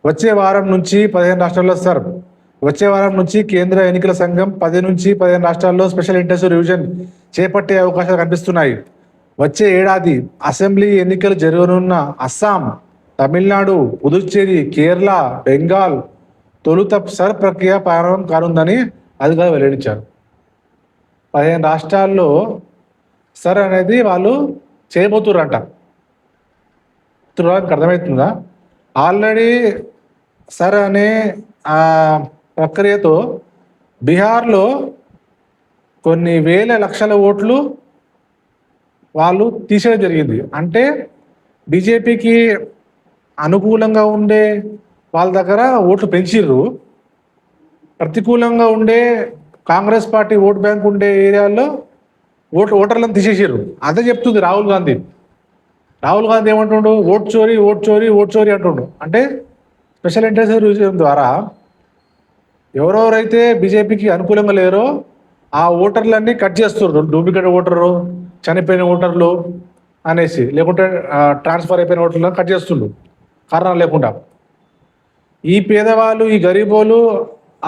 వచ్చే వారం నుంచి 15 రాష్ట్రాల్లో సార్ వచ్చే వారం నుంచి కేంద్ర ఎన్నికల సంఘం 10 నుంచి 15 రాష్ట్రాల్లో స్పెషల్ ఇంటెన్సివ్ రివిజన్ చేపట్టే అవకాశాలు కనిపిస్తున్నాయి. వచ్చే ఏడాది అసెంబ్లీ ఎన్నికలు జరగనున్న అస్సాం, తమిళనాడు, పుదుచ్చేరి, కేరళ, బెంగాల్ తొలుత సర్ ప్రక్రియ ప్రారంభం కానుందని అధికారులు వెల్లడించారు. 15 రాష్ట్రాల్లో సర్ అనేది వాళ్ళు చేయబోతుర్రంట. మీకు అర్థమవుతుందా? ఆల్రెడీ సర్ అనే ప్రక్రియతో బీహార్లో కొన్ని వేల లక్షల ఓట్లు వాళ్ళు తీసేయడం జరిగింది. అంటే బీజేపీకి అనుకూలంగా ఉండే వాళ్ళ దగ్గర ఓట్లు పెంచిర్రు, ప్రతికూలంగా ఉండే కాంగ్రెస్ పార్టీ ఓటు బ్యాంక్ ఉండే ఏరియాల్లో ఓటర్లను తీసేసారు. అదే చెప్తుంది రాహుల్ గాంధీ. రాహుల్ గాంధీ ఏమంటుండు? ఓట్ చోరీ ఓట్ చోరీ ఓట్ చోరీ అంటుండు. అంటే స్పెషల్ ఇంటెన్సివ్ రివిజన్ ద్వారా ఎవరెవరైతే బీజేపీకి అనుకూలంగా లేరో ఆ ఓటర్లన్నీ కట్ చేస్తున్నారు. డూప్లికేట్ ఓటరు, చనిపోయిన ఓటర్లు అనేసి, లేకుంటే ట్రాన్స్ఫర్ అయిపోయిన ఓటర్లను కట్ చేస్తుండ్రు కారణం లేకుండా. ఈ పేదవాళ్ళు, ఈ గరీబోళ్ళు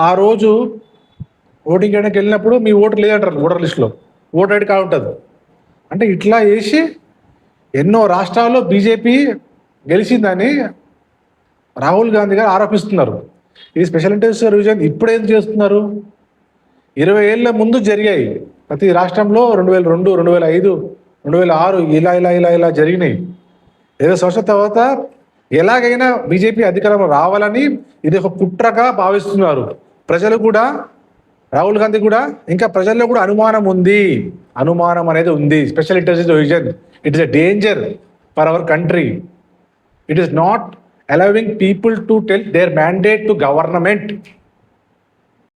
ఆ రోజు ఓటింగ్ చేయడానికి వెళ్ళినప్పుడు మీ ఓటు లేదంటారు ఓటర్ లిస్టులో, ఓటర్ ఐడి కార్డు ఉంటుంది. అంటే ఇట్లా చేసి ఎన్నో రాష్ట్రాల్లో బీజేపీ గెలిచిందని రాహుల్ గాంధీ గారు ఆరోపిస్తున్నారు. ఈ స్పెషల్ ఇంటెన్సివ్ రివిజన్ ఇప్పుడేం చేస్తున్నారు? 20 ఏళ్ళ ముందు జరిగాయి ప్రతి రాష్ట్రంలో. 2002, 2005, 2006 ఇలా ఇలా ఇలా ఇలా జరిగినాయి. 20 సంవత్సరాల తర్వాత ఎలాగైనా బీజేపీ అధికారంలో రావాలని ఇది ఒక కుట్రగా భావిస్తున్నారు ప్రజలు కూడా, రాహుల్ గాంధీ కూడా. ఇంకా ప్రజల్లో కూడా అనుమానం ఉంది, అనుమానం అనేది ఉంది. Special intensive revision it is a danger for our country. It is not allowing people to tell their mandate to government.